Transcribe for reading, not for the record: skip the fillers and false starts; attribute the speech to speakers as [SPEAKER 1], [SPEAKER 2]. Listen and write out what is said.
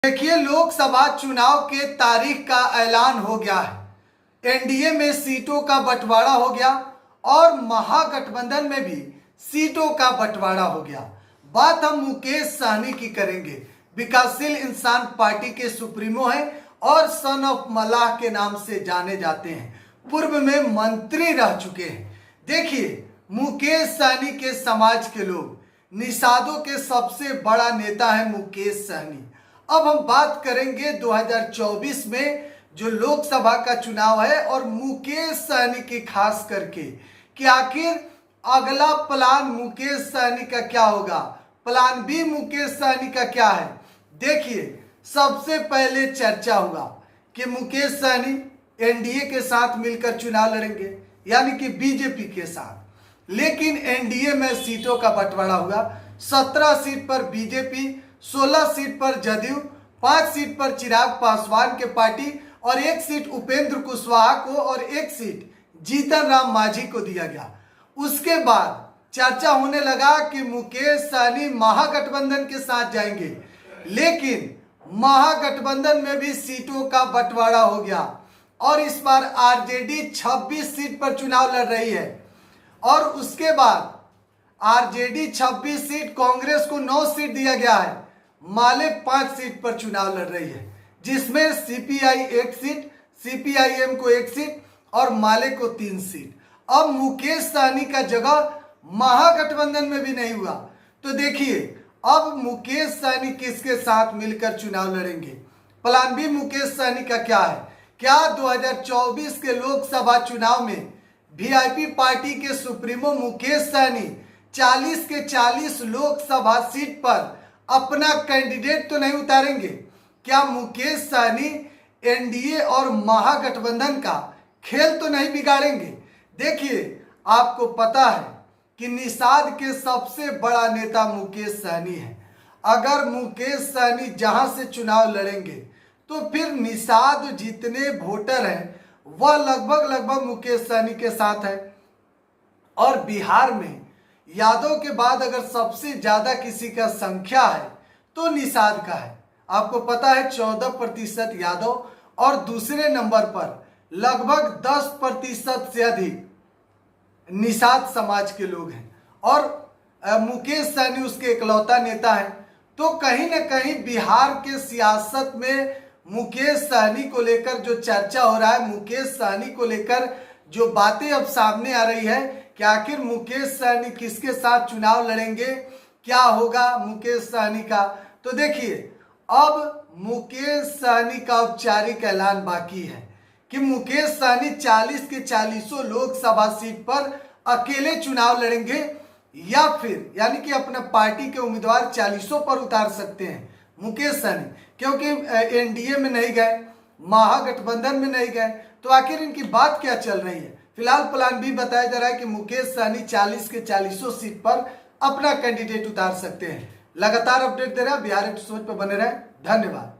[SPEAKER 1] देखिए, लोकसभा चुनाव के तारीख का ऐलान हो गया है। एनडीए में सीटों का बंटवारा हो गया और महागठबंधन में भी सीटों का बंटवारा हो गया। बात हम मुकेश सहनी की करेंगे। विकासशील इंसान पार्टी के सुप्रीमो हैं और सन ऑफ मलाह के नाम से जाने जाते हैं। पूर्व में मंत्री रह चुके हैं। देखिए, मुकेश सहनी के समाज के लोग, निषादों के सबसे बड़ा नेता है मुकेश सहनी। अब हम बात करेंगे 2024 में जो लोकसभा का चुनाव है और मुकेश सहनी की खास करके कि आखिर अगला प्लान मुकेश सहनी का क्या होगा, प्लान बी मुकेश सहनी का क्या है। देखिए, सबसे पहले चर्चा हुआ कि मुकेश सहनी एनडीए के साथ मिलकर चुनाव लड़ेंगे, यानी कि बीजेपी के साथ। लेकिन एनडीए में सीटों का बंटवारा हुआ। 17 सीट पर बीजेपी, 16 सीट पर जदयू, 5 सीट पर चिराग पासवान के पार्टी और 1 सीट उपेंद्र कुशवाहा को और 1 सीट जीतन राम मांझी को दिया गया। उसके बाद चर्चा होने लगा कि मुकेश सहनी महागठबंधन के साथ जाएंगे, लेकिन महागठबंधन में भी सीटों का बंटवारा हो गया और इस बार आरजेडी 26 सीट पर चुनाव लड़ रही है और उसके बाद आरजेडी 26 सीट, कांग्रेस को 9 सीट दिया गया है। माले 5 सीट पर चुनाव लड़ रही है, जिसमें सीपीआई 1 सीट, सीपीआईएम को 1 सीट और माले को 3 सीट। अब मुकेश सहनी का जगह महागठबंधन में भी नहीं हुआ। तो देखिए, अब मुकेश सहनी किसके साथ मिलकर चुनाव लड़ेंगे। प्लान बी मुकेश सहनी का क्या है। क्या 2024 के लोकसभा चुनाव में वीआईपी पार्टी के सुप्रीमो मुकेश सहनी 40 के 40 लोकसभा सीट पर अपना कैंडिडेट तो नहीं उतारेंगे। क्या मुकेश सहनी एनडीए और महागठबंधन का खेल तो नहीं बिगाड़ेंगे। देखिए, आपको पता है कि निषाद के सबसे बड़ा नेता मुकेश सहनी है। अगर मुकेश सहनी जहां से चुनाव लड़ेंगे तो फिर निषाद जितने वोटर हैं वह लगभग मुकेश सहनी के साथ है। और बिहार में यादव के बाद अगर सबसे ज्यादा किसी का संख्या है तो निषाद का है। आपको पता है 14% यादव और दूसरे नंबर पर लगभग 10% से अधिक निषाद समाज के लोग हैं और मुकेश सहनी उसके इकलौता नेता है। तो कहीं ना कहीं बिहार के सियासत में मुकेश सहनी को लेकर जो चर्चा हो रहा है, मुकेश सहनी को लेकर जो बातें अब सामने आ रही है कि आखिर मुकेश सहनी किसके साथ चुनाव लड़ेंगे, क्या होगा मुकेश सहनी का। तो देखिए, अब मुकेश सहनी का औपचारिक ऐलान बाकी है कि मुकेश सहनी 40 के 40 लोकसभा सीट पर अकेले चुनाव लड़ेंगे या फिर यानी कि अपना पार्टी के उम्मीदवार 40 पर उतार सकते हैं मुकेश सहनी, क्योंकि एनडीए में नहीं गए, महागठबंधन में नहीं गए। तो आखिर इनकी बात क्या चल रही है। फिलहाल प्लान बी बताया जा रहा है कि मुकेश सहनी 40 के 40 सीट पर अपना कैंडिडेट उतार सकते हैं। लगातार अपडेट दे रहा है बिहार एक्सप्रेस पर बने रहे। धन्यवाद।